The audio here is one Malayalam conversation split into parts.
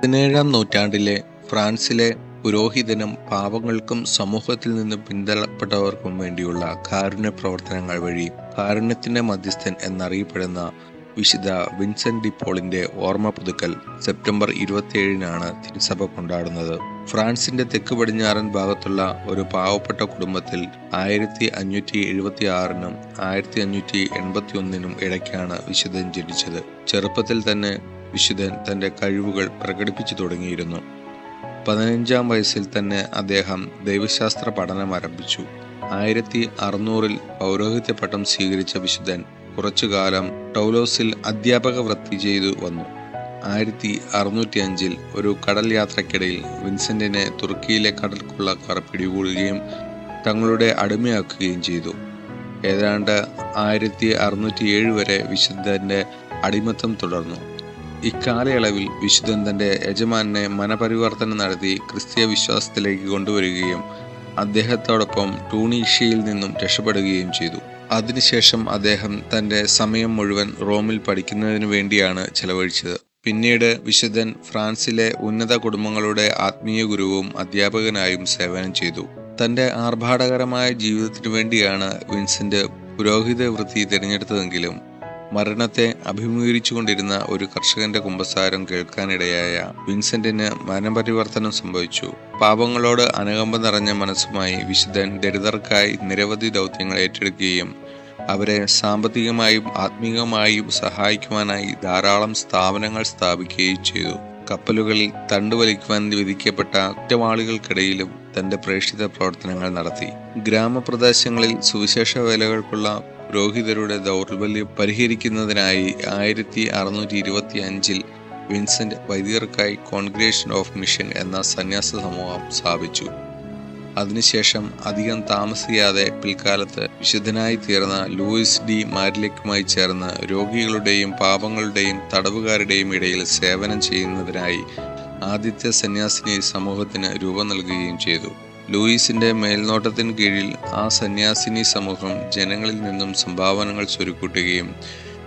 17-ാം നൂറ്റാണ്ടിലെ ഫ്രാൻസിലെ പുരോഹിതനും പാവങ്ങൾക്കും സമൂഹത്തിൽ നിന്ന് പിന്തള്ളപ്പെട്ടവർക്കും വേണ്ടിയുള്ള കാരുണ്യ പ്രവർത്തനങ്ങൾ വഴി കാരുണ്യത്തിന്റെ മധ്യസ്ഥൻ എന്നറിയപ്പെടുന്ന വിശുദ്ധ വിൻസെന്റ് ഡി പോളിന്റെ ഓർമ്മ പുതുക്കൽ സെപ്റ്റംബർ 27-നാണ് തിരുസഭ കൊണ്ടാടുന്നത്. ഫ്രാൻസിന്റെ തെക്ക് പടിഞ്ഞാറൻ ഭാഗത്തുള്ള ഒരു പാവപ്പെട്ട കുടുംബത്തിൽ 1576-നും 1581-നും ഇടയ്ക്കാണ് വിശുദ്ധൻ ജനിച്ചത്. ചെറുപ്പത്തിൽ തന്നെ വിശുദ്ധൻ തന്റെ കഴിവുകൾ പ്രകടിപ്പിച്ചു തുടങ്ങിയിരുന്നു. 15-ാം വയസ്സിൽ തന്നെ അദ്ദേഹം ദൈവശാസ്ത്ര പഠനം ആരംഭിച്ചു. 1600-ൽ പൗരോഹിത്യ പട്ടം സ്വീകരിച്ച വിശുദ്ധൻ കുറച്ചുകാലം ടൗലോസിൽ അധ്യാപക വൃത്തി ചെയ്തു വന്നു. 1605-ൽ ഒരു കടൽ യാത്രക്കിടയിൽ വിൻസെന്റിനെ തുർക്കിയിലെ കടൽ കൊള്ളക്കാർ പിടികൂടുകയും തങ്ങളുടെ അടിമയാക്കുകയും ചെയ്തു. ഏതാണ്ട് 1607 വരെ വിശുദ്ധന്റെ അടിമത്തം തുടർന്നു. ഇക്കാലയളവിൽ വിശുദ്ധൻ തന്റെ യജമാനെ മനപരിവർത്തനം നടത്തി ക്രിസ്തീയ വിശ്വാസത്തിലേക്ക് കൊണ്ടുവരികയും അദ്ദേഹത്തോടൊപ്പം ടൂണീഷ്യയിൽ നിന്നും രക്ഷപ്പെടുകയും ചെയ്തു. അതിനുശേഷം അദ്ദേഹം തന്റെ സമയം മുഴുവൻ റോമിൽ പഠിക്കുന്നതിനു വേണ്ടിയാണ് ചെലവഴിച്ചത്. പിന്നീട് വിശുദ്ധൻ ഫ്രാൻസിലെ ഉന്നത കുടുംബങ്ങളുടെ ആത്മീയ ഗുരുവും അധ്യാപകനായും സേവനം ചെയ്തു. തന്റെ ആർഭാടകരമായ ജീവിതത്തിനു വേണ്ടിയാണ് വിൻസെന്റ് പുരോഹിത വൃത്തി തിരഞ്ഞെടുത്തതെങ്കിലും മരണത്തെ അഭിമുഖീകരിച്ചുകൊണ്ടിരുന്ന ഒരു കർഷകന്റെ കുമ്പസാരം കേൾക്കാനിടയായ വിൻസെന്റിന് മനപരിവർത്തനം സംഭവിച്ചു. പാപങ്ങളോട് അനുകമ്പ നിറഞ്ഞ മനസ്സുമായി വിശുദ്ധൻ ദരിദ്രർക്കായി നിരവധി ദൗത്യങ്ങൾ ഏറ്റെടുക്കുകയും അവരെ സാമ്പത്തികമായും ആത്മീയമായും സഹായിക്കുവാനായി ധാരാളം സ്ഥാപനങ്ങൾ സ്ഥാപിക്കുകയും ചെയ്തു. കപ്പലുകളിൽ തണ്ടുവലിക്കുവാൻ വിധിക്കപ്പെട്ട കുറ്റവാളികൾക്കിടയിലും തന്റെ പ്രേക്ഷിത പ്രവർത്തനങ്ങൾ നടത്തി. ഗ്രാമപ്രദേശങ്ങളിൽ സുവിശേഷ വേലകൾക്കുള്ള പുരോഹിതരുടെ ദൗർബല്യം പരിഹരിക്കുന്നതിനായി 1625-ൽ വിൻസെന്റ് വൈദികർക്കായി കോൺഗ്രേഷൻ ഓഫ് മിഷൻ എന്ന സന്യാസ സമൂഹം സ്ഥാപിച്ചു. അതിനുശേഷം അധികം താമസിയാതെ പിൽക്കാലത്ത് വിശുദ്ധനായി തീർന്ന ലൂയിസ് ഡി മാരിലക്കുമായി ചേർന്ന് രോഗികളുടെയും പാപങ്ങളുടെയും തടവുകാരുടെയും ഇടയിൽ സേവനം ചെയ്യുന്നതിനായി ആദ്യത്തെ സന്യാസിനി സമൂഹത്തിന് രൂപം നൽകുകയും ചെയ്തു. ലൂയിസിന്റെ മേൽനോട്ടത്തിന് കീഴിൽ ആ സന്യാസിനി സമൂഹം ജനങ്ങളിൽ നിന്നും സംഭാവനകൾ സ്വരുക്കൂട്ടുകയും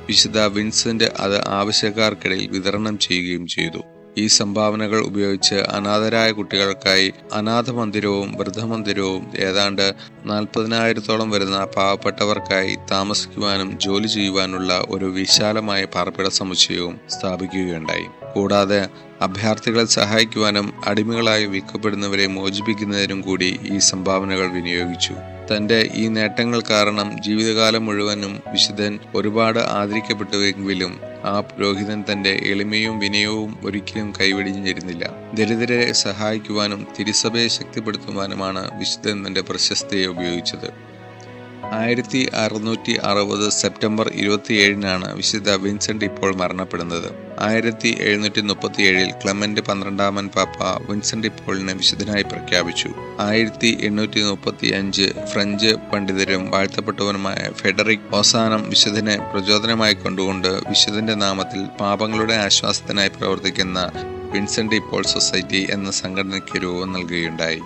വിശുദ്ധ വിൻസെന്റ് അത് ആവശ്യക്കാർക്കിടയിൽ വിതരണം ചെയ്യുകയും ചെയ്തു. ഈ സംഭാവനകൾ ഉപയോഗിച്ച് അനാഥരായ കുട്ടികൾക്കായി അനാഥ മന്ദിരവും വൃദ്ധമന്ദിരവും ഏതാണ്ട് 40,000-ഓളം വരുന്ന പാവപ്പെട്ടവർക്കായി താമസിക്കുവാനും ജോലി ചെയ്യുവാനുള്ള ഒരു വിശാലമായ പാർപ്പിട സമുച്ചയവും സ്ഥാപിക്കുകയുണ്ടായി. കൂടാതെ അഭയാർത്ഥികളെ സഹായിക്കുവാനും അടിമകളായി വിൽക്കപ്പെടുന്നവരെ മോചിപ്പിക്കുന്നതിനും കൂടി ഈ സംഭാവനകൾ വിനിയോഗിച്ചു. തന്റെ ഈ നേട്ടങ്ങൾ കാരണം ജീവിതകാലം മുഴുവനും വിശുദ്ധൻ ഒരുപാട് ആദരിക്കപ്പെട്ടുവെങ്കിലും ആ പുരോഹിതൻ തന്റെ എളിമയും വിനയവും ഒരിക്കലും കൈവെടിഞ്ഞിരുന്നില്ല. ദരിദ്രരെ സഹായിക്കുവാനും തിരുസഭയെ ശക്തിപ്പെടുത്തുവാനുമാണ് വിശുദ്ധൻ തന്റെ പ്രശസ്തിയെ ഉപയോഗിച്ചത്. 1660 സെപ്റ്റംബർ 27-നാണ് വിശുദ്ധ വിൻസെന്റ് ഇപ്പോൾ മരണപ്പെടുന്നത്. 1737-ൽ ക്ലെമന്റ് 12-ാമൻ പാപ്പ വിൻസെന്റ് പോളിനെ വിശുദ്ധനായി പ്രഖ്യാപിച്ചു. 1835 ഫ്രഞ്ച് പണ്ഡിതരും വാഴ്ത്തപ്പെട്ടവനുമായ ഫെഡറിക് ഓസാനം വിശുദ്ധനെ പ്രചോദനമായി കൊണ്ടുകൊണ്ട് വിശുദ്ധന്റെ നാമത്തിൽ പാപങ്ങളുടെ ആശ്വാസത്തിനായി പ്രവർത്തിക്കുന്ന വിൻസെന്റ് പോൾ സൊസൈറ്റി എന്ന സംഘടനയ്ക്ക് രൂപം നൽകുകയുണ്ടായി.